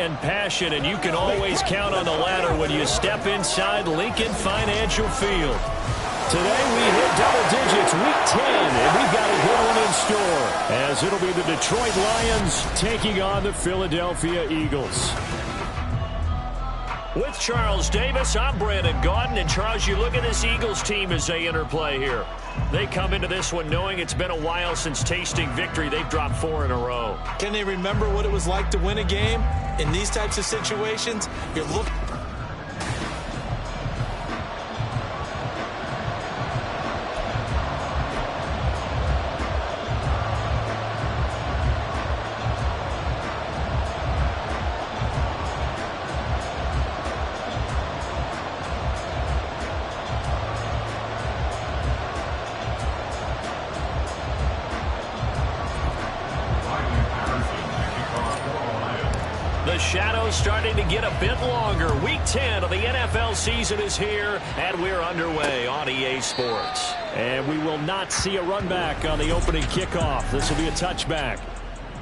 and passion, and you can always count on the ladder when you step inside Lincoln Financial Field. Today we hit double digits, week 10, and we've got a good one in store, as it'll be the Detroit Lions taking on the Philadelphia Eagles. With Charles Davis, I'm Brandon Gaudin. And Charles, you look at this Eagles team as they interplay here. They come into this one knowing it's been a while since tasting victory. They've dropped 4 in a row. Can they remember what it was like to win a game in these types of situations? You're looking. The shadow's starting to get a bit longer. Week 10 of the NFL season is here, and we're underway on EA Sports. And we will not see a run back on the opening kickoff. This will be a touchback.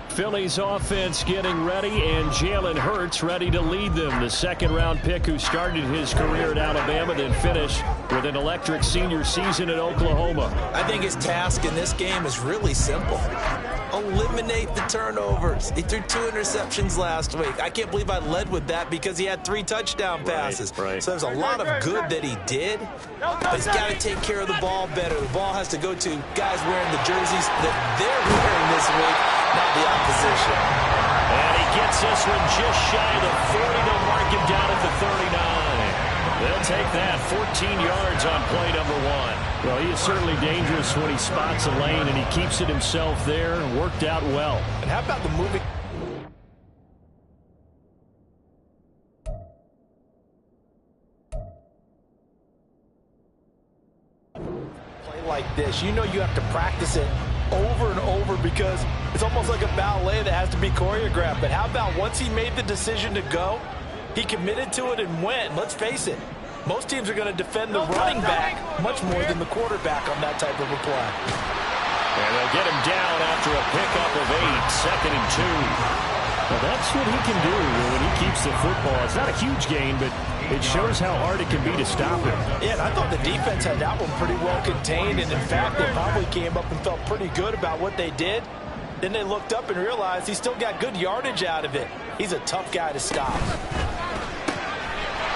Philly's offense getting ready, and Jalen Hurts ready to lead them. The second-round pick who started his career at Alabama, then finished with an electric senior season at Oklahoma. I think his task in this game is really simple. Eliminate the turnovers. He threw 2 interceptions last week. I can't believe I led with that because he had 3 touchdown passes. Right. So there's a lot of good that he did, but he's got to take care of the ball better. The ball has to go to guys wearing the jerseys that they're wearing this week, not the opposition. And he gets this one just shy of the 40. They'll mark him down at the 39. They'll take that 14 yards on play number 1. Well, he is certainly dangerous when he spots a lane, and he keeps it himself there. Worked out well. And how about the moving? Play like this. You know you have to practice it over and over because it's almost like a ballet that has to be choreographed. But how about once he made the decision to go, he committed to it and went. Let's face it, most teams are going to defend the running back much more than the quarterback on that type of a play. And they'll get him down after a pickup of 8, 2nd and 2. Well, that's what he can do when he keeps the football. It's not a huge gain, but it shows how hard it can be to stop him. Yeah, and I thought the defense had that one pretty well contained, and in fact, they probably came up and felt pretty good about what they did. Then they looked up and realized he still got good yardage out of it. He's a tough guy to stop.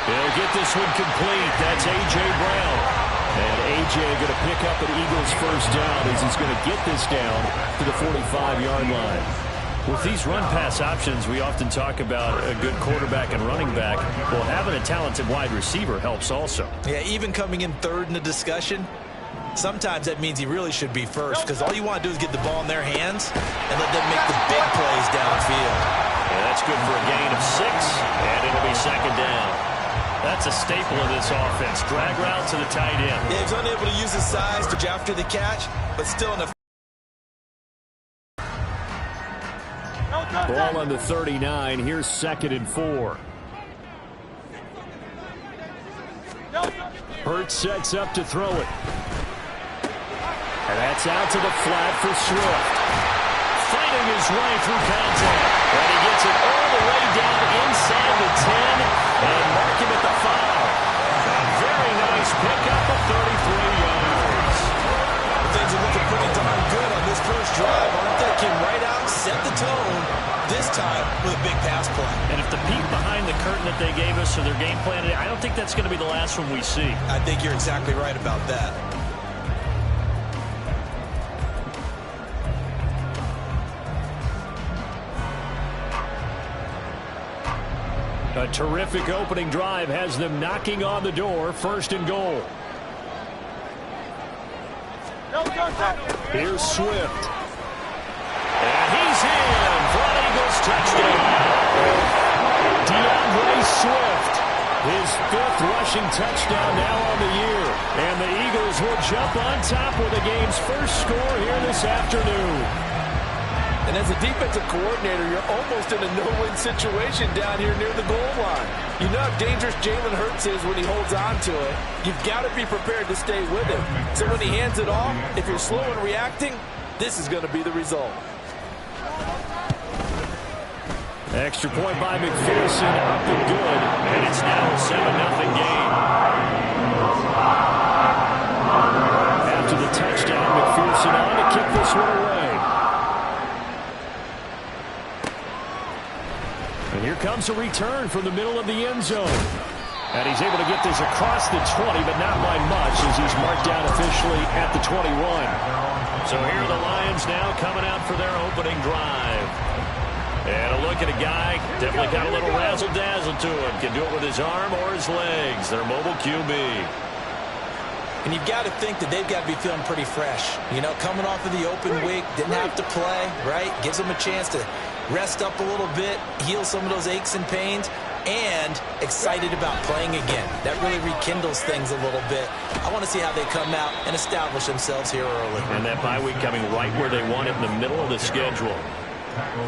They'll get this one complete. That's A.J. Brown. And A.J. going to pick up an Eagles first down as he's going to get this down to the 45-yard line. With these run-pass options, we often talk about a good quarterback and running back. Well, having a talented wide receiver helps also. Yeah, even coming in third in the discussion, sometimes that means he really should be first because all you want to do is get the ball in their hands and let them make the big plays downfield. And that's good for a gain of 6, and it'll be 2nd down. That's a staple of this offense. Drag route to the tight end. Yeah, he's unable to use his size to after the catch, but still enough. Ball on the 39. Here's 2nd and 4. Hurts sets up to throw it. And that's out to the flat for Swift. Fighting his way through contact. And he gets it all the way down inside the 10 and mark him at the 5. A very nice pickup of 33 yards. Things are looking pretty darn good on this first drive, aren't they? Came right out, set the tone, this time with a big pass play. And if the peek behind the curtain that they gave us or their game plan, I don't think that's going to be the last one we see. I think you're exactly right about that. A terrific opening drive has them knocking on the door. 1st and goal. Here's Swift. And he's in for an Eagles touchdown. DeAndre Swift, his 5th rushing touchdown now on the year. And the Eagles will jump on top with the game's first score here this afternoon. And as a defensive coordinator, you're almost in a no-win situation down here near the goal line. You know how dangerous Jalen Hurts is when he holds on to it. You've got to be prepared to stay with him. So when he hands it off, if you're slow in reacting, this is going to be the result. Extra point by McPherson, up and good, and it's now a 7-0 game. After the touchdown, McPherson on to kick this one away. And here comes a return from the middle of the end zone. And he's able to get this across the 20, but not by much as he's marked down officially at the 21. So here are the Lions now coming out for their opening drive. And a look at a guy, definitely got a little razzle-dazzle to him. Can do it with his arm or his legs. Their mobile QB. And you've got to think that they've got to be feeling pretty fresh. You know, coming off of the open week, didn't have to play, right? Gives them a chance to rest up a little bit, heal some of those aches and pains, and excited about playing again. That really rekindles things a little bit. I want to see how they come out and establish themselves here early. And that bye week coming right where they want it in the middle of the schedule.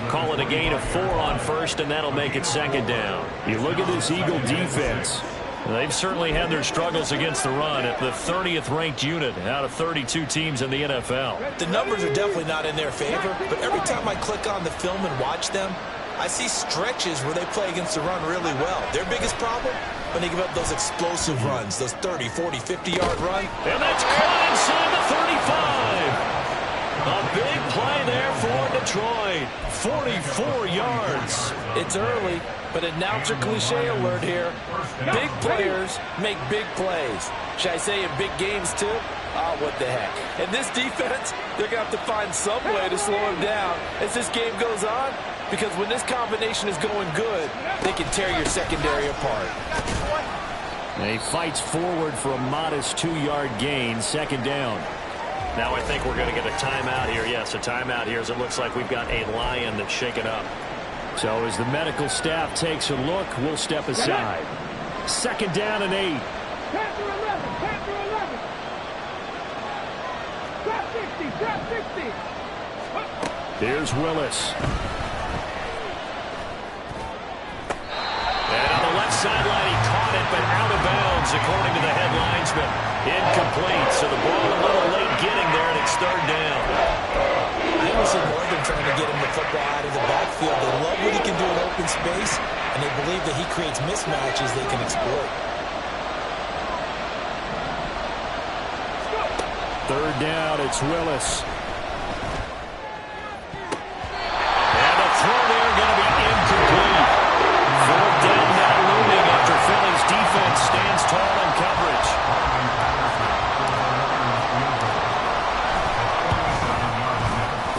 Call it a gain of 4 on first, and that'll make it second down. You look at this Eagle defense. They've certainly had their struggles against the run at the 30th ranked unit out of 32 teams in the NFL. The numbers are definitely not in their favor, but every time I click on the film and watch them, I see stretches where they play against the run really well. Their biggest problem? When they give up those explosive runs, those 30, 40, 50-yard run. And that's caught inside the 35. A big play there for Detroit. 44 yards. It's early, but announcer cliche alert here. Big players make big plays. Should I say in big games too? Oh, what the heck. And this defense, they're going to have to find some way to slow him down as this game goes on. Because when this combination is going good, they can tear your secondary apart. And he fights forward for a modest 2-yard gain, second down. Now I think we're going to get a timeout here. Yes, a timeout here as it looks like we've got a Lion that's shaken up. So as the medical staff takes a look, we'll step aside. Second down and 8. Panther 11, Panther 11. Drop 60, drop 60. Here's Willis. And on the left sideline, he caught it, but out of bounds, according to the head linesman. Incomplete, so the ball a little late getting there, and it's third down. I almost see Morgan trying to get him the football out of the backfield. They love what he can do in open space, and they believe that he creates mismatches they can exploit. Third down, it's Willis. And the throw there going to be incomplete. Fourth down now looming after Philly's defense stands tall in coverage.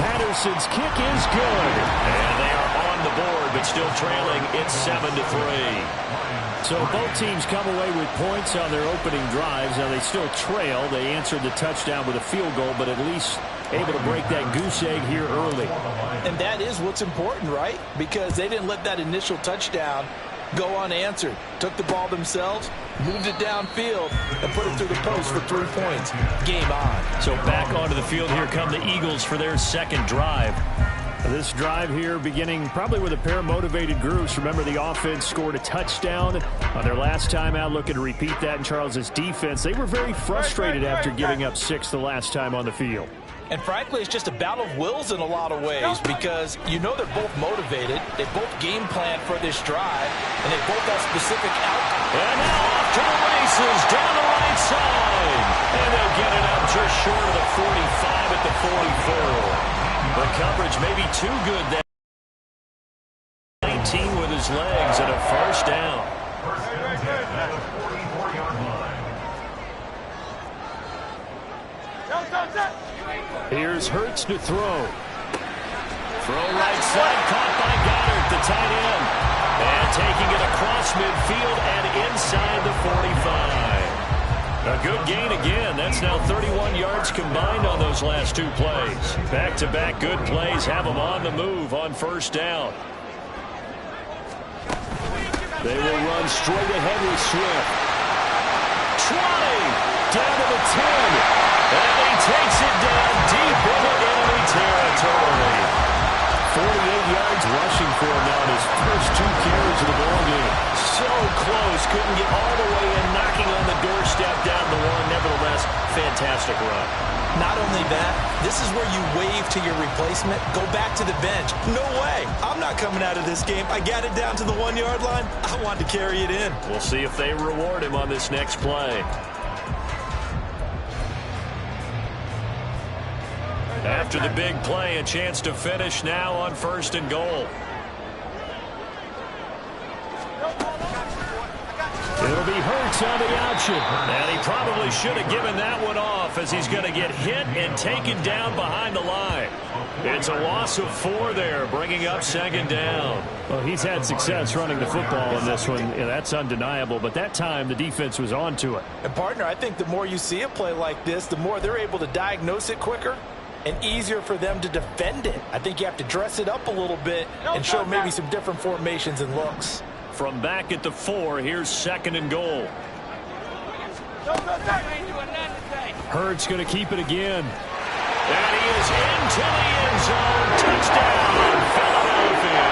Patterson's kick is good. And they are on the board, but still trailing. It's 7-3. So both teams come away with points on their opening drives. Now they still trail. They answered the touchdown with a field goal, but at least able to break that goose egg here early. And that is what's important, right? Because they didn't let that initial touchdown go unanswered. Took the ball themselves, moved it downfield, and put it through the post for 3 points. Game on. So back onto the field, here come the Eagles for their second drive. This drive here beginning probably with a pair of motivated groups. Remember, the offense scored a touchdown on their last time out. Looking to repeat that in Charles's defense. They were very frustrated after giving up 6 the last time on the field. And frankly, it's just a battle of wills in a lot of ways because you know they're both motivated. They both game plan for this drive, and they both have specific outcomes. And now off to the races down the right side. And they'll get it up just short of the 45 at the 44. The coverage may be too good there. 19 with his legs and a first down. Here's Hurts to throw. Throw right side, caught by Goddard, the tight end. And taking it across midfield and inside the 45. A good gain again. That's now 31 yards combined on those last 2 plays. Back-to-back good plays have them on the move on first down. They will run straight ahead with Swift. Trotting down to the 10. And he takes it down deep into enemy territory. 48 yards rushing for him now in his first 2 carries of the ballgame. So close. Couldn't get all the way in, knocking on the doorstep down the 1. Nevertheless, fantastic run. Not only that, this is where you wave to your replacement, go back to the bench. No way. I'm not coming out of this game. I got it down to the 1-yard line. I want to carry it in. We'll see if they reward him on this next play. After the big play, a chance to finish now on 1st and goal. It'll be Hurts on the option. And he probably should have given that one off, as he's going to get hit and taken down behind the line. It's a loss of 4 there, bringing up 2nd down. Well, he's had success running the football in this one. Yeah, that's undeniable. But that time, the defense was on to it. And, partner, I think the more you see a play like this, the more they're able to diagnose it quicker and easier for them to defend it. I think you have to dress it up a little bit and show maybe some different formations and looks. From back at the 4, here's 2nd and goal. Hurts going to keep it again. And he is into the end zone. Touchdown, Philadelphia.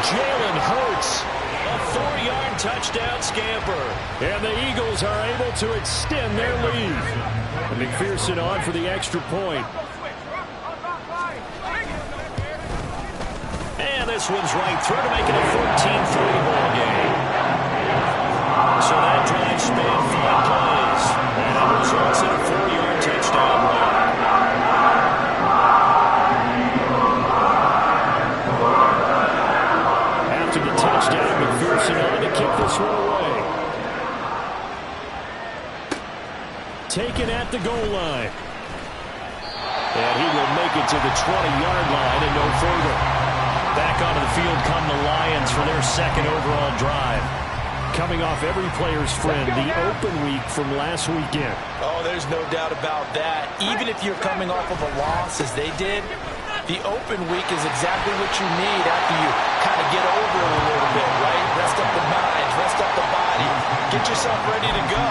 Jalen Hurts. A 4-yard touchdown scamper. And the Eagles are able to extend their lead. And McPherson on for the extra point. And this one's right through to make it a 14-3 ball game. So that drive spanned 5 plays. And it results in a 4-yard touchdown run. After the touchdown, McPherson on to kick this one away. Taken at the goal line. And he will make it to the 20-yard line and no further. Back onto the field come the Lions for their 2nd overall drive. Coming off every player's friend, the open week from last weekend. Oh, there's no doubt about that. Even if you're coming off of a loss, as they did, the open week is exactly what you need after you kind of get over it a little bit, right? Rest up the mind, rest up the body, get yourself ready to go.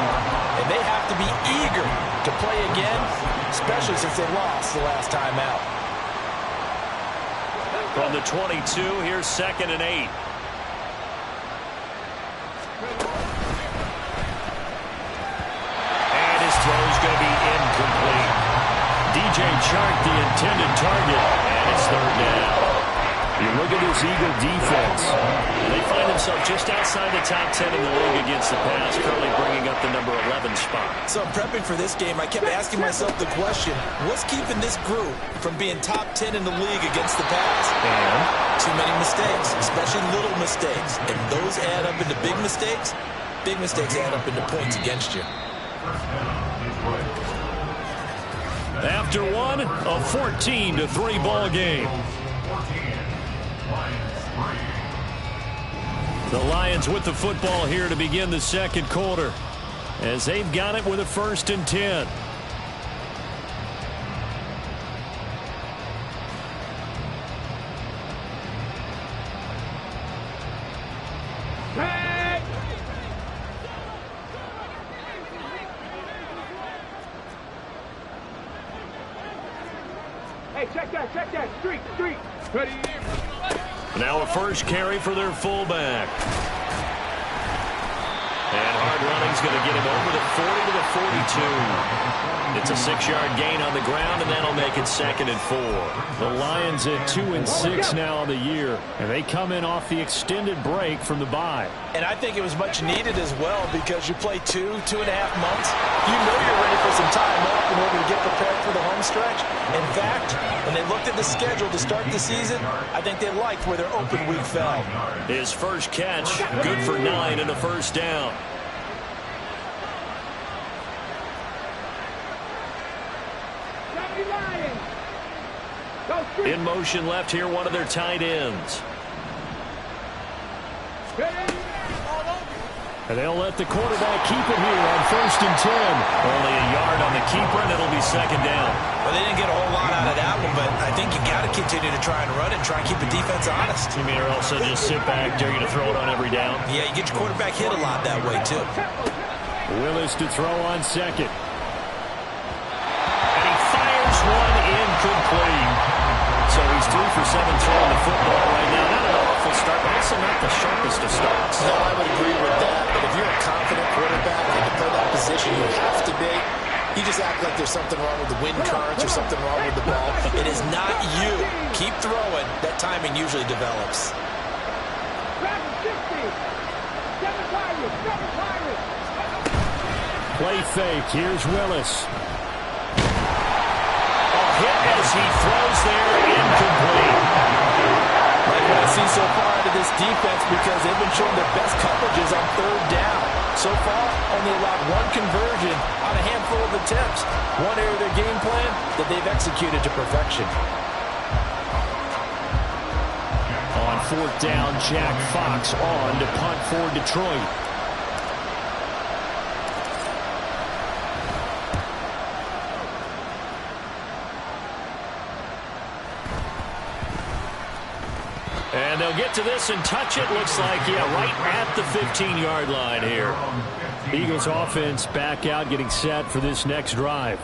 And they have to be eager to play again, especially since they lost the last time out. From the 22, here's 2nd and 8. And his throw's going to be incomplete. DJ Chark, the intended target, and it's 3rd down. You look at this Eagle defense. They find themselves just outside the top 10 in the league against the pass, currently bringing up the number 11 spot. So prepping for this game, I kept asking myself the question, what's keeping this group from being top 10 in the league against the pass? And too many mistakes, especially little mistakes. And those add up into big mistakes. Big mistakes add up into points against you. After one, a 14-3 ball game. The Lions with the football here to begin the 2nd quarter, as they've got it with a 1st and 10. Hey, check that. Street. Ready. Now a first carry for their fullback. And hard running's going to get him over the 40 to the 42. It's a 6-yard gain on the ground, and that'll make it 2nd and 4. The Lions at 2-6 now on the year, and they come in off the extended break from the bye. And I think it was much needed as well, because you play 2.5 months. You know you're ready for some time off in order to get prepared for the home stretch. In fact, when they looked at the schedule to start the season, I think they liked where their open week fell. His first catch, good for 9 and a 1st down. In motion left here, one of their tight ends. And they'll let the quarterback keep it here on 1st and 10. Only a yard on the keeper, and it'll be 2nd down. Well, they didn't get a whole lot out of that one, but I think you got to continue to try and run it and try and keep the defense honest. You mean, or also just sit back, dare you to throw it on every down? Yeah, you get your quarterback hit a lot that way, too. Willis to throw on 2nd. And he fires one incomplete. So he's 3 for 7 throwing the football right now. Not an awful start, but also not the sharpest of starts. No, I would agree with that. But if you're a confident quarterback and you play that position, you have to be. You just act like there's something wrong with the wind currents or something wrong with the ball. It is not you. Keep throwing. That timing usually develops. Play fake. Here's Willis. A hit as he throws there. Incomplete. Like what I see so far out of this defense, because they've been showing their best coverages on third down. So far, only allowed one conversion on a handful of attempts. One area of their game plan that they've executed to perfection. On fourth down, Jack Fox on to punt for Detroit. And they'll get to this and touch it. Looks like, right at the 15-yard line here. Eagles offense back out, getting set for this next drive.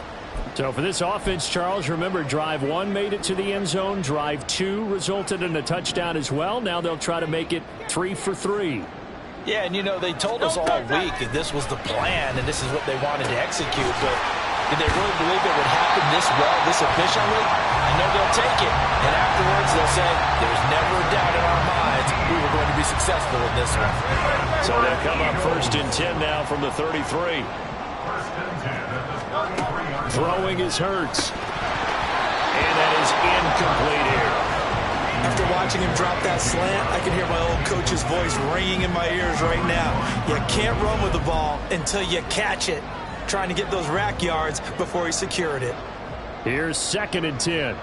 So for this offense, Charles, remember, drive 1 made it to the end zone. Drive 2 resulted in a touchdown as well. Now they'll try to make it 3 for 3. Yeah, and they told us all week that this was the plan and this is what they wanted to execute, but did they really believe it would happen this well, this efficiently? I know they'll take it, and afterwards they'll say, there's never a doubt in our minds we were going to be successful in this one. So they'll come up 1st and 10 now from the 33. Throwing is Hurts. And that is incomplete here. After watching him drop that slant, I can hear my old coach's voice ringing in my ears right now. You can't run with the ball until you catch it. Trying to get those rack yards before he secured it. Here's 2nd and 10.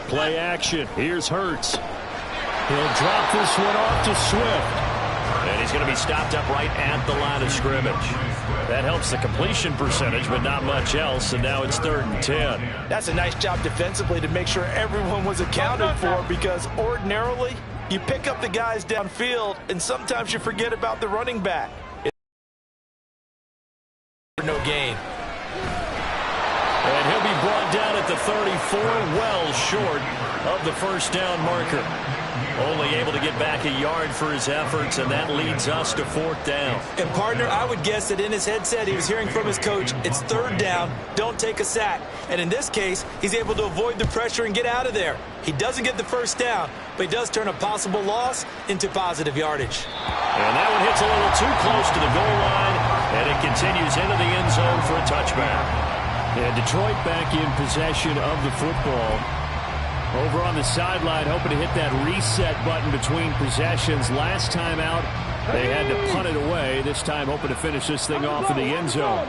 Play action. Here's Hurts. He'll drop this one off to Swift. And he's going to be stopped up right at the line of scrimmage. That helps the completion percentage, but not much else, and now it's 3rd and 10. That's a nice job defensively to make sure everyone was accounted for, because ordinarily you pick up the guys downfield, and sometimes you forget about the running back. No gain. And he'll be brought down at the 34, well short of the 1st down marker. Only able to get back a yard for his efforts, and that leads us to 4th down. And, partner, I would guess that in his headset he was hearing from his coach, it's 3rd down, don't take a sack. And in this case, he's able to avoid the pressure and get out of there. He doesn't get the 1st down, but he does turn a possible loss into positive yardage. And that one hits a little too close to the goal line, and it continues into the end zone for a touchback. And Detroit back in possession of the football. Over on the sideline, hoping to hit that reset button between possessions. Last time out, they had to punt it away. This time, hoping to finish this thing off in the end zone.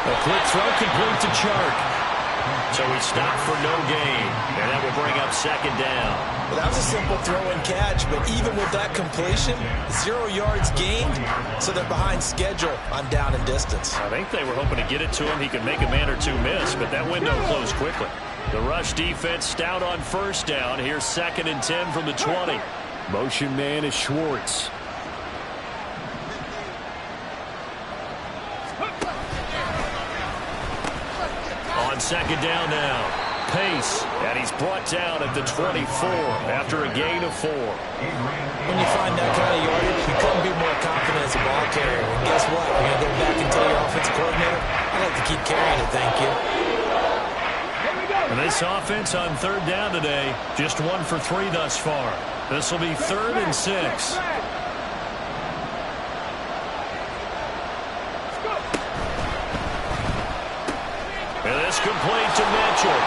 A quick throw complete to Chark. So he stopped for no gain, and that will bring up 2nd down. Well, that was a simple throw and catch, but even with that completion, 0 yards gained, so they're behind schedule on down and distance. I think they were hoping to get it to him. He could make a man or two miss, but that window closed quickly. The rush defense stout on 1st down. Here's 2nd and 10 from the 20. Motion man is Schwartz. On 2nd down now. Pace, and he's brought down at the 24 after a gain of 4. When you find that kind of yardage, you couldn't be more confident as a ball carrier. And guess what? You're going to go back and tell your offensive coordinator, I'd like to keep carrying it, thank you. And this offense on 3rd down today, just 1 for 3 thus far. This will be 3rd and 6. And this complete to Mitchell.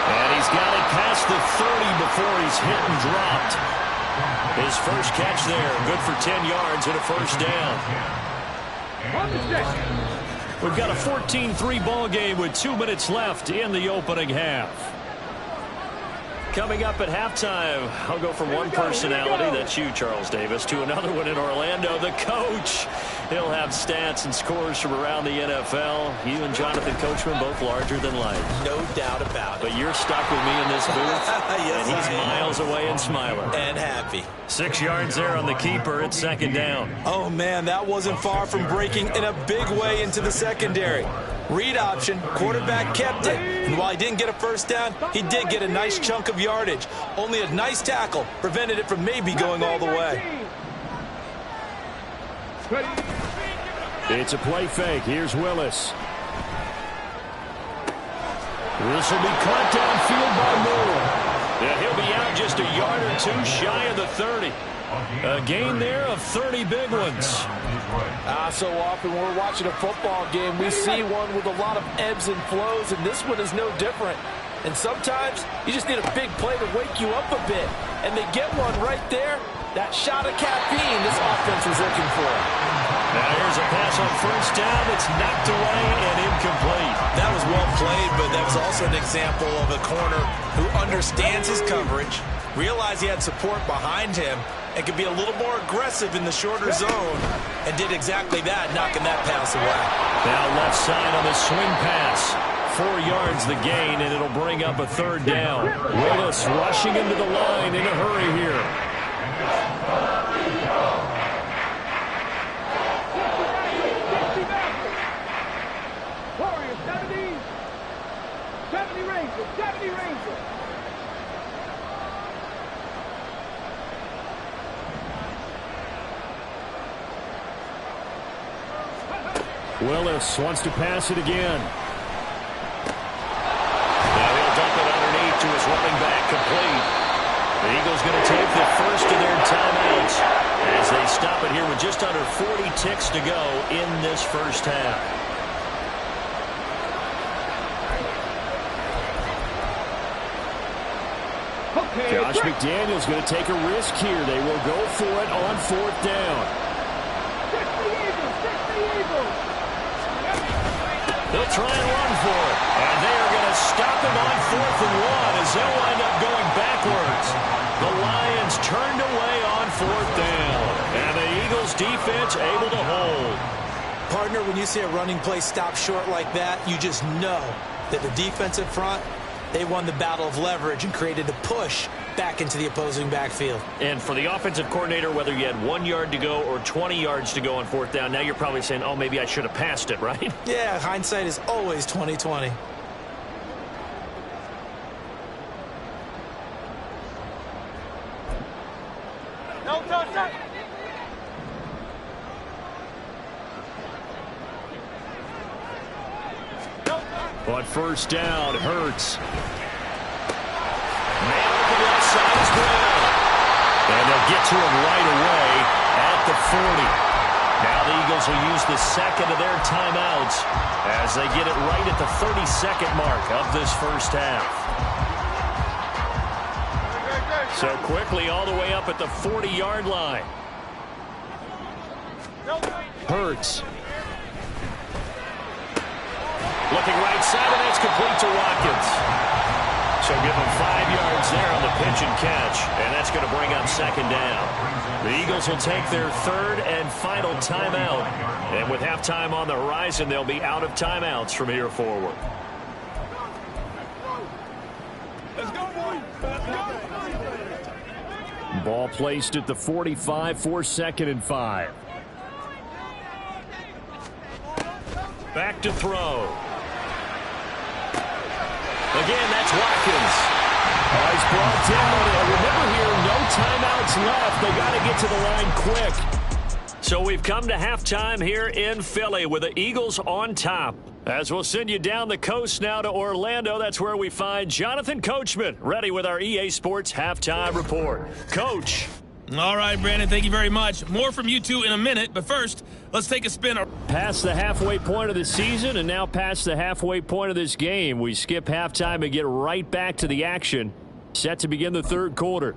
And he's got it past the 30 before he's hit and dropped. His first catch there, good for 10 yards and a 1st down. We've got a 14-3 ball game with 2 minutes left in the opening half. Coming up at halftime, I'll go from one personality, that's you, Charles Davis, to another one in Orlando, the coach. He'll have stats and scores from around the NFL. You and Jonathan Coachman, both larger than life. No doubt about it. But you're stuck with me in this booth, yes, and he's miles away and smiling. And happy. 6 yards there on the keeper. It's 2nd down. Oh, man, that wasn't far from breaking in a big way into the secondary. Read option, quarterback kept it. And while he didn't get a 1st down, he did get a nice chunk of yardage. Only a nice tackle prevented it from maybe going all the way. It's a play fake. Here's Willis. This will be caught downfield by Moore. Yeah, he'll be out just a yard or two shy of the 30. A gain there of 30 big ones. So often when we're watching a football game, we see one with a lot of ebbs and flows, and this one is no different. And sometimes you just need a big play to wake you up a bit. And they get one right there. That shot of caffeine this offense was looking for. Now here's a pass on first down that's knocked away and incomplete. That was well played, but that was also an example of a corner who understands his coverage, realized he had support behind him, and could be a little more aggressive in the shorter zone, and did exactly that, knocking that pass away. Now left side on the swing pass. 4 yards the gain, and it'll bring up a third down. Willis rushing into the line in a hurry here. Warriors, 70 Rangers, 70 Rangers. Willis wants to pass it again. Now he'll dump it underneath to his running back, complete. The Eagles going to take the first of their timeouts as they stop it here with just under 40 ticks to go in this first half. Okay, Josh McDaniels going to take a risk here. They will go for it on fourth down. 60 Eagles. They'll try and run for it. And they are going to stop him on 4th and 1 as they'll wind up going backwards. The Lions turned away on 4th down. And the Eagles defense able to hold. Partner, when you see a running play stop short like that, you just know that the defensive front, they won the battle of leverage and created a push back into the opposing backfield. And for the offensive coordinator, whether you had 1 yard to go or 20 yards to go on 4th down, now you're probably saying, oh, maybe I should have passed it, right? Yeah, hindsight is always 20/20. No touchdown. On first down, Hurts. Man on the left side is Brown. And they'll get to him right away at the 40. Now the Eagles will use the second of their timeouts as they get it right at the 32nd mark of this first half. So quickly all the way up at the 40-yard line. Hurts. Looking right side, and that's complete to Watkins. So give him 5 yards there on the pitch and catch, and that's going to bring up second down. The Eagles will take their third and final timeout, and with halftime on the horizon, they'll be out of timeouts from here forward. Let's go, boys. Let's go. Ball placed at the 45 for 2nd and 5. Back to throw. Again, that's Watkins. He's brought down. And remember here, no timeouts left. They got to get to the line quick. So we've come to halftime here in Philly with the Eagles on top. As we'll send you down the coast now to Orlando, that's where we find Jonathan Coachman, ready with our EA Sports Halftime Report. Coach. All right, Brandon, thank you very much. More from you two in a minute, but first, let's take a spin. Past the halfway point of the season and now past the halfway point of this game. We skip halftime and get right back to the action. Set to begin the third quarter.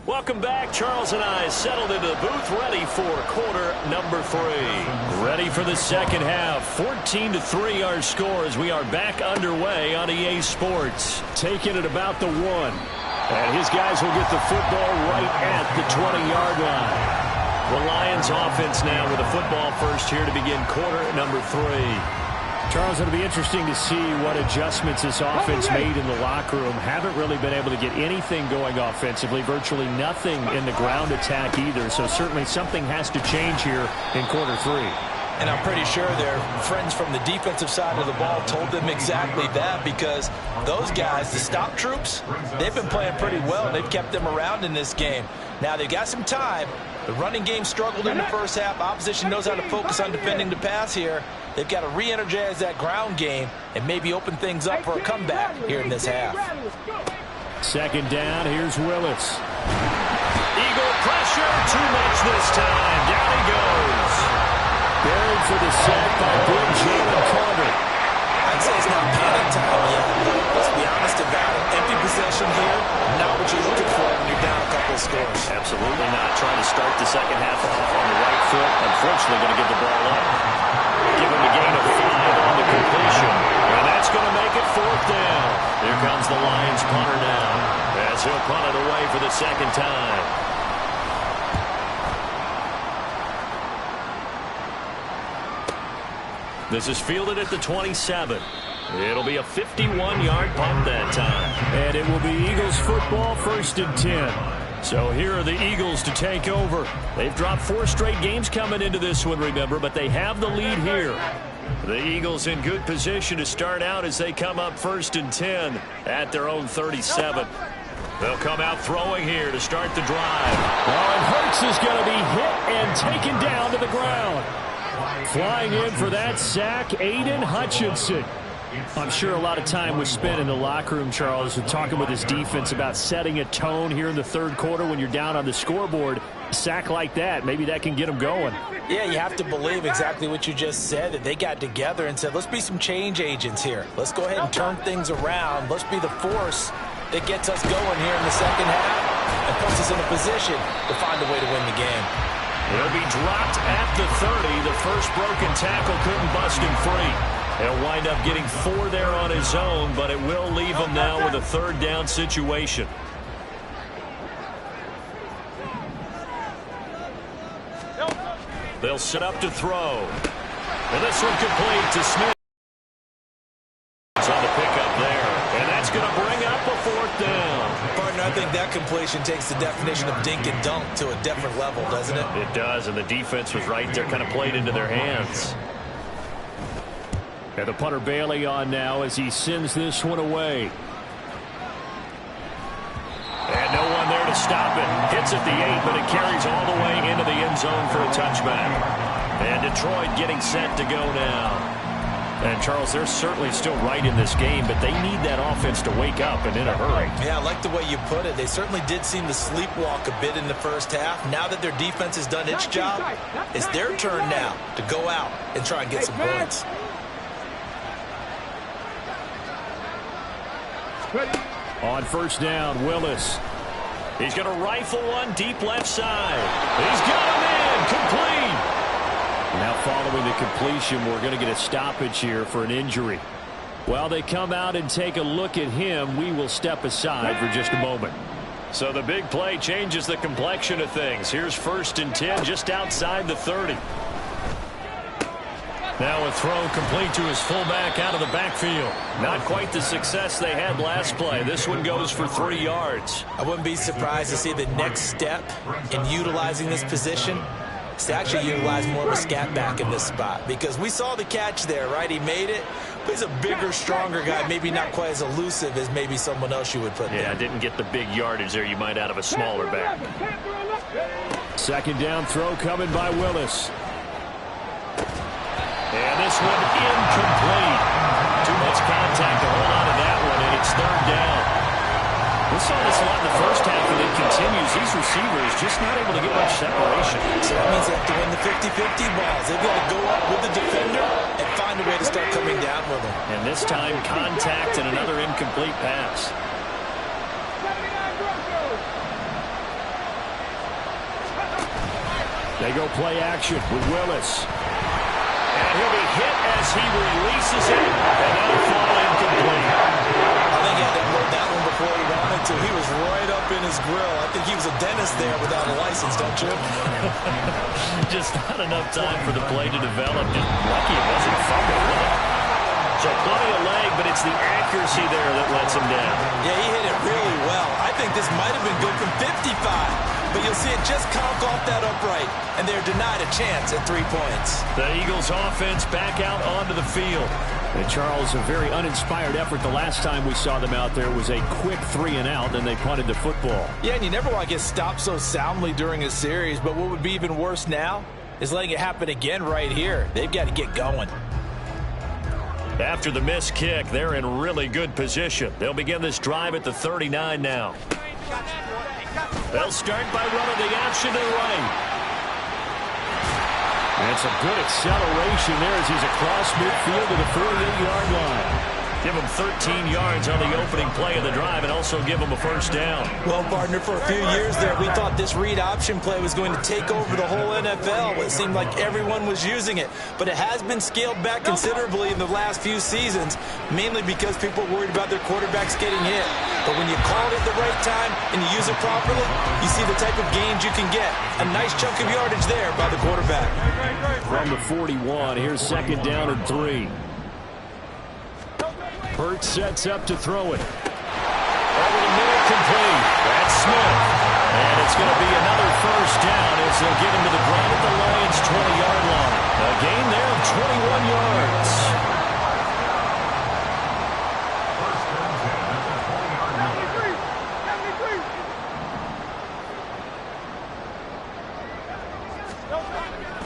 Welcome back. Charles and I settled into the booth, ready for quarter number 3. Ready for the second half. 14-3 our score as we are back underway on EA Sports. Taking it about the 1. And his guys will get the football right at the 20-yard line. The Lions offense now with the football first here to begin quarter number 3. Charles, it'll be interesting to see what adjustments this offense made in the locker room. Haven't really been able to get anything going offensively, virtually nothing in the ground attack either. So certainly something has to change here in quarter 3. And I'm pretty sure their friends from the defensive side of the ball told them exactly that, because those guys, the stop troops, they've been playing pretty well. They've kept them around in this game. Now, they've got some time. The running game struggled in the first half. Opposition knows how to focus on defending the pass here. They've got to re-energize that ground game and maybe open things up for a comeback here in this half. Second down, here's Willis. Eagle pressure, too much this time. Down he goes. Buried for the sack by big Jalen Carter. I'd say it's not panic time yet, but let's be honest about it. Empty possession here, not what you're looking for when you're down a couple of scores. Absolutely not. Trying to start the second half off on the right foot. Unfortunately, going to give the ball up. Give him a gain of 5 on the completion. And that's going to make it 4th down. Here comes the Lions punter now, as he'll punt it away for the second time. This is fielded at the 27. It'll be a 51-yard punt that time. And it will be Eagles football, 1st and 10. So here are the Eagles to take over. They've dropped 4 straight games coming into this one, remember, but they have the lead here. The Eagles in good position to start out as they come up 1st and 10 at their own 37. They'll come out throwing here to start the drive. And Hurts is going to be hit and taken down to the ground. Flying in for that sack, Aiden Hutchinson. I'm sure a lot of time was spent in the locker room, Charles, talking with his defense about setting a tone here in the 3rd quarter when you're down on the scoreboard. A sack like that, maybe that can get them going. Yeah, you have to believe exactly what you just said, that they got together and said, let's be some change agents here. Let's go ahead and turn things around. Let's be the force that gets us going here in the second half and puts us in a position to find a way to win the game. He'll be dropped at the 30. The first broken tackle couldn't bust him free. He'll wind up getting 4 there on his own, but it will leave him now with a 3rd down situation. They'll set up to throw. And this one complete to Smith. It's on the pickup there. And that's going to bring up a 4th down. Partner, I think that completion takes the definition of dink and dunk to a different level, doesn't it? It does, and the defense was right there, kind of played into their hands. And the punter Bailey on now as he sends this one away. And no one there to stop it. Hits at the 8, but it carries all the way into the end zone for a touchback. And Detroit getting set to go now. And, Charles, they're certainly still right in this game, but they need that offense to wake up and in a hurry. Yeah, I like the way you put it. They certainly did seem to sleepwalk a bit in the first half. Now that their defense has done its job, it's their turn now to go out and try and get some points. On 1st down, Willis. He's going to rifle one deep left side. He's got him in. Complete. Now following the completion, we're going to get a stoppage here for an injury. While they come out and take a look at him, we will step aside for just a moment. So the big play changes the complexion of things. Here's 1st and 10 just outside the 30. Now a throw complete to his fullback out of the backfield. Not quite the success they had last play. This one goes for 3 yards. I wouldn't be surprised to see the next step in utilizing this position is to actually utilize more of a scat back in this spot, because we saw the catch there, right? He made it, but he's a bigger, stronger guy, maybe not quite as elusive as maybe someone else you would put there. Yeah, didn't get the big yardage there you might out of a smaller back. 2nd down throw coming by Willis. And this one incomplete. Too much contact to hold on to that one, and it's 3rd down. We saw this a lot in the first half, and it continues. These receivers just not able to get much separation. So that means they have to win the 50-50 balls. They've got to go up with the defender and find a way to start coming down with him. And this time, contact and another incomplete pass. They go play action with Willis. And he'll be hit as he releases it, and that'll fall incomplete. I think he had to load that one before he wanted to. He was right up in his grill. I think he was a dentist there without a license, don't you? Just not enough time for the play to develop. Just lucky it wasn't a fumble, really. So plenty of leg, but it's the accuracy there that lets him down. Yeah, he hit it really well. I think this might have been good from 55. but you'll see it just conk off that upright, and they're denied a chance at 3 points. The Eagles offense back out onto the field. And Charles, a very uninspired effort. The last time we saw them out there was a quick 3 and out, then they punted the football. Yeah, and you never want to get stopped so soundly during a series, but what would be even worse now is letting it happen again right here. They've got to get going. After the missed kick, they're in really good position. They'll begin this drive at the 39 now. They'll start by running the option to the right. And some good acceleration there as he's across midfield to the 48-yard line. Give him 13 yards on the opening play of the drive and also give him a first down. Well, partner, for a few years there, we thought this read option play was going to take over the whole NFL. It seemed like everyone was using it. But it has been scaled back considerably in the last few seasons, mainly because people are worried about their quarterbacks getting hit. But when you call it at the right time and you use it properly, you see the type of gains you can get. A nice chunk of yardage there by the quarterback. From the 41, here's 2nd down and 3. Hurts sets up to throw it. Over the middle, complete. That's Smith. And it's going to be another first down as they'll get him to the ground at the Lions' 20-yard line. A gain there of 21 yards.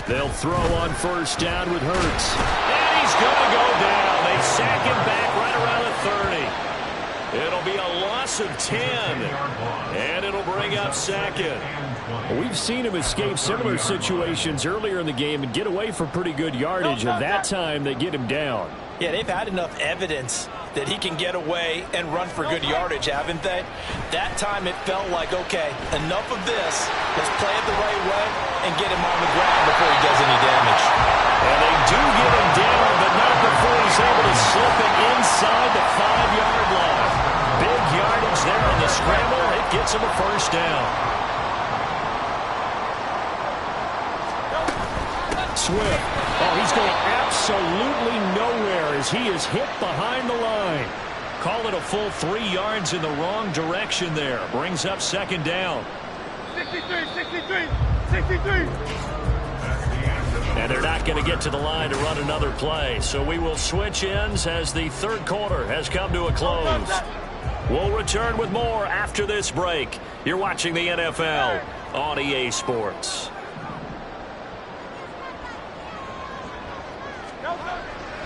They'll throw on first down with Hurts. And he's going to go down. They sack him back right around the 30. It'll be a loss of 10. And it'll bring up 2nd. We've seen him escape similar situations earlier in the game and get away for pretty good yardage. And that time, they get him down. Yeah, they've had enough evidence that he can get away and run for good yardage, haven't they? That time it felt like, okay, enough of this. Let's play it the right way and get him on the ground before he does any damage. And they do get him down, but not before he's able to slip it inside the 5-yard line. Big yardage there on the scramble. It gets him a first down. Swift. Oh, he's going absolutely nowhere as he is hit behind the line. Call it a full 3 yards in the wrong direction there. Brings up 2nd down. 63, 63, 63. And they're not going to get to the line to run another play. So we will switch ends as the 3rd quarter has come to a close. We'll return with more after this break. You're watching the NFL on EA Sports.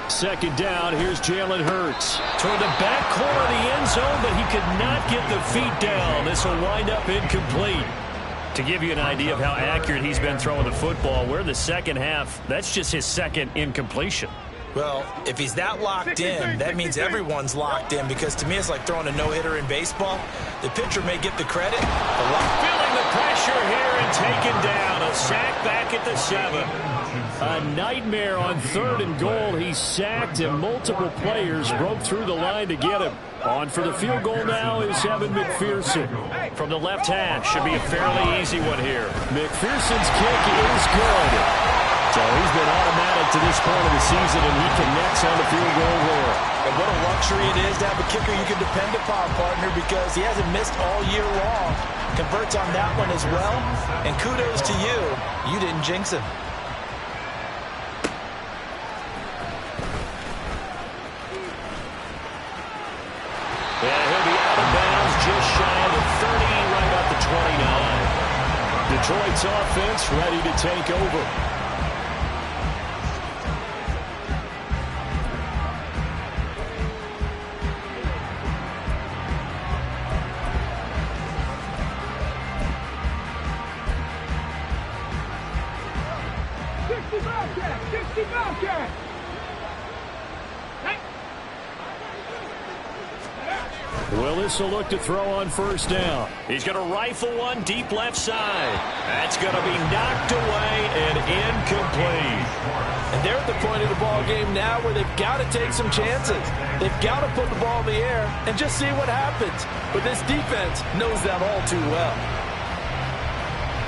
2nd down, here's Jalen Hurts. Toward the back corner of the end zone, but he could not get the feet down. This will wind up incomplete. To give you an idea of how accurate he's been throwing the football, we're the second half. That's just his 2nd incompletion. Well, if he's that locked in, that means everyone's locked in, because to me it's like throwing a no-hitter in baseball. The pitcher may get the credit. Feeling the pressure here and taken down. A sack back at the 7. A nightmare on 3rd and goal. He's sacked and multiple players broke through the line to get him. On for the field goal now is Evan McPherson. From the left hash, should be a fairly easy one here. McPherson's kick is good. So he's been automatic to this point of the season, and he connects on the field goal there. And what a luxury it is to have a kicker you can depend upon, partner, because he hasn't missed all year long. Converts on that one as well. And kudos to you. You didn't jinx him. And he'll be out of bounds just shy of the 30, right about the 29. Detroit's offense ready to take over. Willis will look to throw on first down. He's going to rifle one deep left side. That's going to be knocked away and incomplete. And they're at the point of the ball game now where they've got to take some chances. They've got to put the ball in the air and just see what happens. But this defense knows that all too well.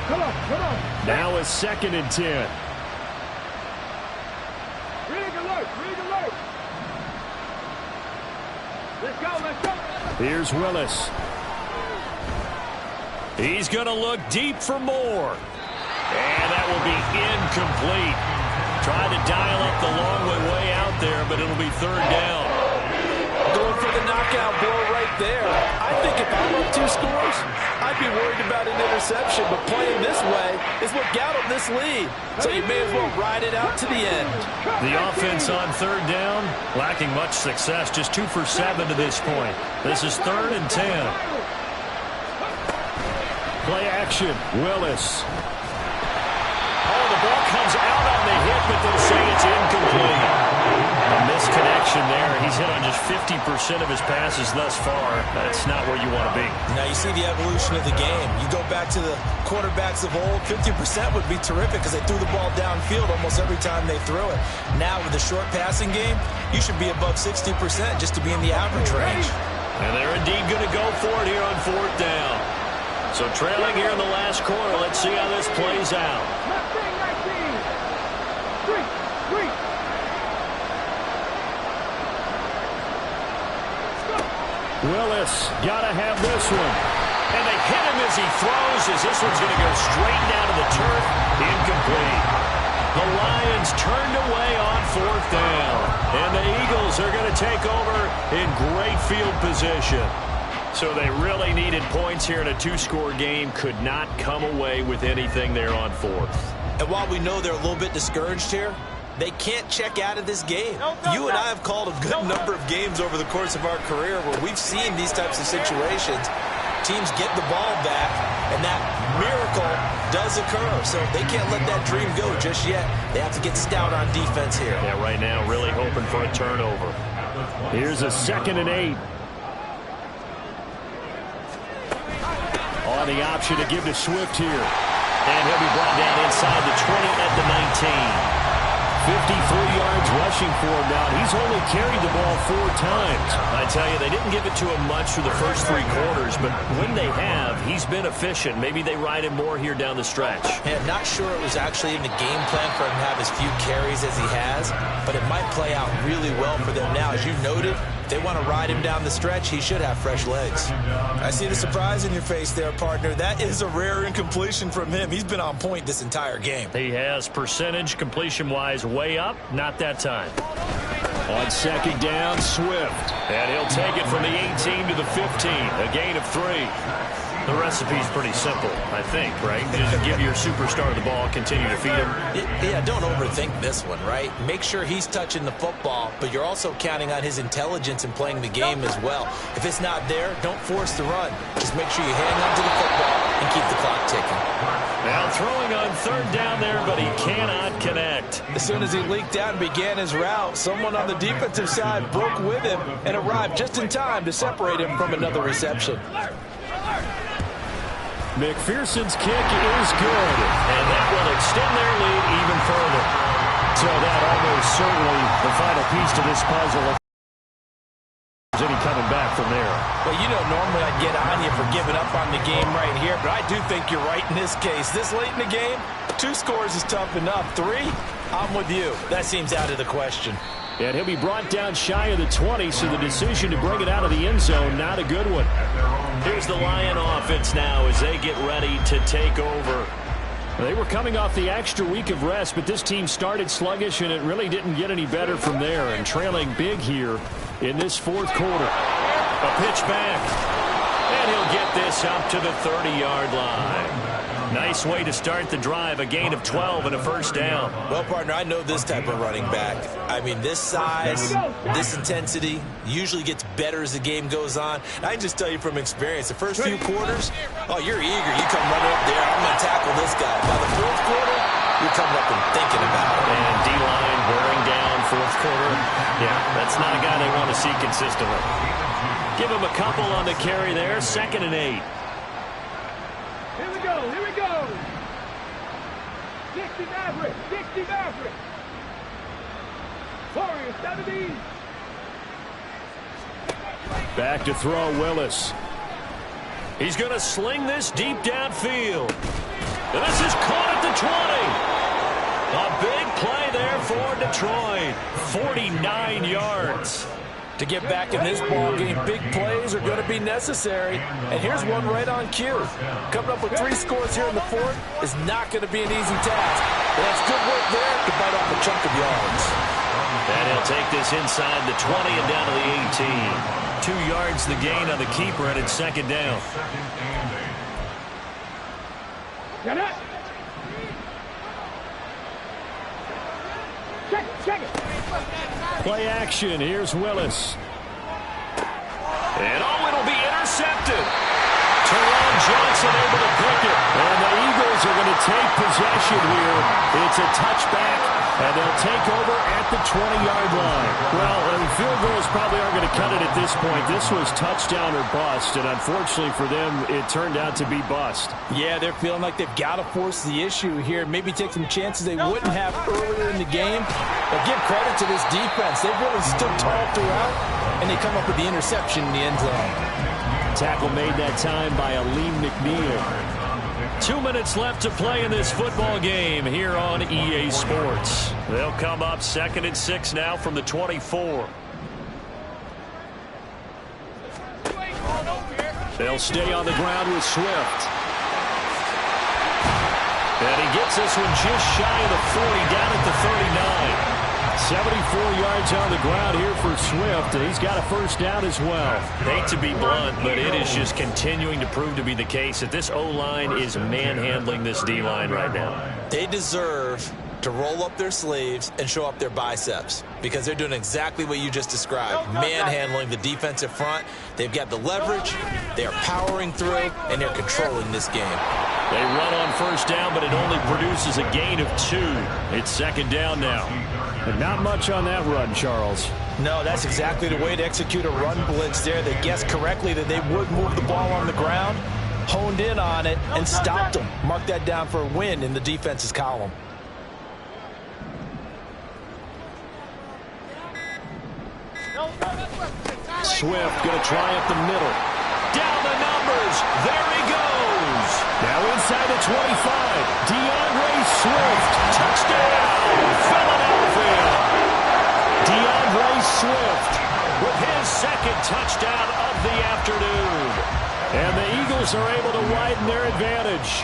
Come on. Now a 2nd and 10. Rig alert. Let's go. Here's Willis. He's going to look deep for more. And that will be incomplete. Trying to dial up the long way out there, but it'll be third down. Going for the knockout blow right there. I think if I'm up 2 scores, I'd be worried about an interception, but playing this way is what got him this lead. So you may as well ride it out to the end. The offense on third down, lacking much success, just 2 for 7 to this point. This is 3rd and 10. Play action, Willis. Oh, the ball comes out on the hit, but they'll say it's incomplete. A misconnection there. He's hit on just 50% of his passes thus far. That's not where you want to be. Now you see the evolution of the game. You go back to the quarterbacks of old, 50% would be terrific because they threw the ball downfield almost every time they threw it. Now with the short passing game, you should be above 60% just to be in the average range. And they're indeed going to go for it here on 4th down. So trailing here in the last quarter. Let's see how this plays out. Willis, gotta have this one. And they hit him as he throws, as this one's going to go straight down to the turf. Incomplete. The Lions turned away on 4th down. And the Eagles are going to take over in great field position. So they really needed points here in a 2-score game. Could not come away with anything there on 4th. And while we know they're a little bit discouraged here, they can't check out of this game. You and I have called a good number of games over the course of our career where we've seen these types of situations. Teams get the ball back, and that miracle does occur. So they can't let that dream go just yet. They have to get stout on defense here. Yeah, right now really hoping for a turnover. Here's a 2nd and 8. On the option to give to Swift here. And he'll be brought down inside the 20 at the 19. 53 yards rushing for him now. He's only carried the ball 4 times. I tell you, they didn't give it to him much through the first 3 quarters, but when they have, he's been efficient. Maybe they ride him more here down the stretch. Yeah, not sure it was actually in the game plan for him to have as few carries as he has, but it might play out really well for them now. As you noted, if they want to ride him down the stretch, he should have fresh legs. I see the surprise in your face there, partner. That is a rare incompletion from him. He's been on point this entire game. He has percentage completion-wise way up, not that time. On 2nd down, Swift. And he'll take it from the 18 to the 15, a gain of 3. The recipe's pretty simple, I think, right? Just give your superstar the ball, continue to feed him. Yeah, don't overthink this one, right? Make sure he's touching the football, but you're also counting on his intelligence in playing the game as well. If it's not there, don't force the run. Just make sure you hang on to the football and keep the clock ticking. Now throwing on 3rd down there, but he cannot connect. As soon as he leaked out and began his route, someone on the defensive side broke with him and arrived just in time to separate him from another reception. McPherson's kick is good. And that will extend their lead even further. So that almost certainly the final piece to this puzzle. Is any coming back from there? Well, you know, normally I'd get on you for giving up on the game right here, but I do think you're right in this case. This late in the game, 2 scores is tough enough. 3, I'm with you. That seems out of the question. And he'll be brought down shy of the 20, so the decision to bring it out of the end zone, not a good one. Here's the Lion offense now as they get ready to take over. They were coming off the extra week of rest, but this team started sluggish, and it really didn't get any better from there. And trailing big here in this 4th quarter. A pitch back. And he'll get this up to the 30-yard line. Nice way to start the drive, a gain of 12 and a 1st down. Well, partner, I know this type of running back. I mean, this size, this intensity usually gets better as the game goes on. And I can just tell you from experience, the first few quarters, oh, you're eager. You come running up there, I'm going to tackle this guy. By the 4th quarter, you're coming up and thinking about it. And D-line wearing down 4th quarter. Yeah, that's not a guy they want to see consistently. Give him a couple on the carry there, 2nd and 8. Here we go, here we go. 60 Maverick, 60 Maverick. Warriors, 70. Back to throw, Willis. He's going to sling this deep downfield. And this is caught at the 20. A big play there for Detroit. 49 yards. To get back in this ball game, big plays are going to be necessary. And here's one right on cue. Coming up with 3 scores here in the fourth is not going to be an easy task. But that's good work there to bite off a chunk of yards. And he'll take this inside the 20 and down to the 18. 2 yards the gain on the keeper, and it's second down. Get it. Check it. Play action. Here's Willis. And it'll be intercepted. Teron Johnson able to pick it. And the Eagles are going to take possession here. It's a touchback, and they'll take over at the 20-yard line. Well, field goals probably aren't going to cut it at this point. This was touchdown or bust, and unfortunately for them, it turned out to be bust. Yeah, they're feeling like they've got to force the issue here. Maybe take some chances they wouldn't have earlier in the game. But give credit to this defense. They've really stood tall throughout, and they come up with the interception in the end zone. Tackle made that time by Aleem McNeil. 2 minutes left to play in this football game here on EA Sports. They'll come up 2nd and 6 now from the 24. They'll stay on the ground with Swift. And he gets this one just shy of the 40, down at the 39. 74 yards on the ground here for Swift, and he's got a first down as well. Hate to be blunt, but it is just continuing to prove to be the case that this O-line is manhandling this D-line right now. They deserve to roll up their sleeves and show up their biceps because they're doing exactly what you just described, manhandling the defensive front. They've got the leverage, they're powering through, and they're controlling this game. They run on first down, but it only produces a gain of 2. It's second down now. And not much on that run, Charles. No, that's exactly the way to execute a run blitz there. They guessed correctly that they would move the ball on the ground, honed in on it, and stopped them. Mark that down for a win in the defense's column. Swift going to try up the middle. Down the numbers. There he goes. Now inside the 25. DeAndre Swift. Touchdown. Philadelphia. DeAndre Swift with his second touchdown of the afternoon. And the Eagles are able to widen their advantage.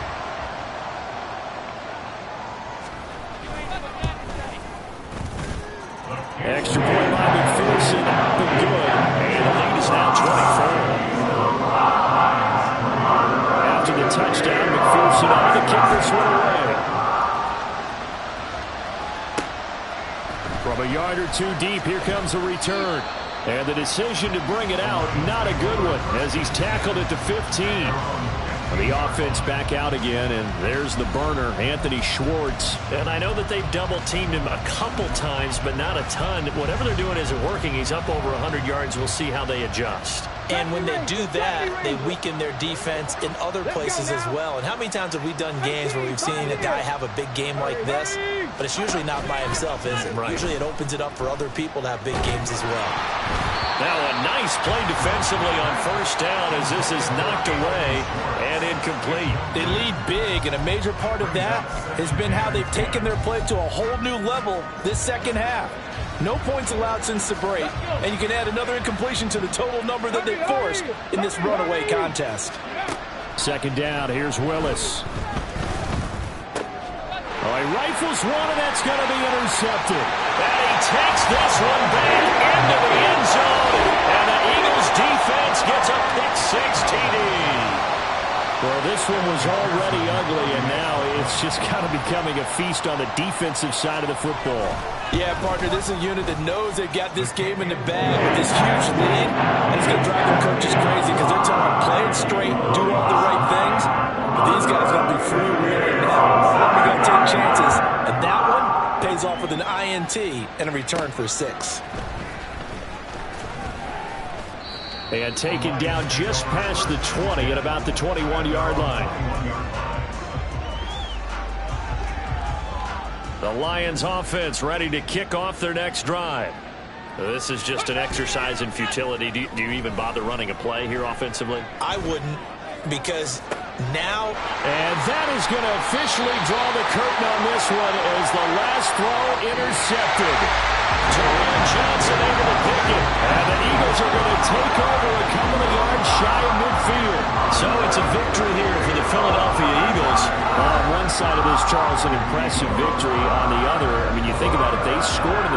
Extra point by McPherson. But good. And the lead is now 24. After the touchdown, McPherson on to kick this one away. From a yard or 2 deep, here comes a return. And the decision to bring it out, not a good one, as he's tackled at the 15. The offense back out again, and there's the burner, Anthony Schwartz. And I know that they've double-teamed him a couple times, but not a ton. Whatever they're doing isn't working. He's up over 100 yards. We'll see how they adjust. And when they do that, they weaken their defense in other places as well. And how many times have we done games where we've seen a guy have a big game like this, but it's usually not by himself, is it? Right. Usually it opens it up for other people to have big games as well. Now a nice play defensively on first down as this is knocked away and incomplete. They lead big, and a major part of that has been how they've taken their play to a whole new level this second half. No points allowed since the break, and you can add another incompletion to the total number that they forced in this runaway contest. Second down, here's Willis. Oh, he rifles one, and that's going to be intercepted. And he takes this one back into the end zone, and the Eagles defense gets a pick-6 TD. Well, this one was already ugly, and now it's just kind of becoming a feast on the defensive side of the football. Yeah, partner, this is a unit that knows they've got this game in the bag with this huge lead, and it's going to drive their coaches crazy because they're telling them play it straight, do all the right things. But these guys are going to be freewheeling now. They're going to take chances, and that one pays off with an INT and a return for 6. And taken down just past the 20 at about the 21-yard line. The Lions offense ready to kick off their next drive. This is just an exercise in futility. Do you even bother running a play here offensively? I wouldn't, because now... And that is going to officially draw the curtain on this one as the last throw intercepted. Taron Johnson able to pick it. And the Eagles are going to take over a couple of yards shy of midfield. So it's a victory here for the Philadelphia Eagles. On one side of this, Charles, an impressive victory. On the other, I mean, you think about it, they scored in the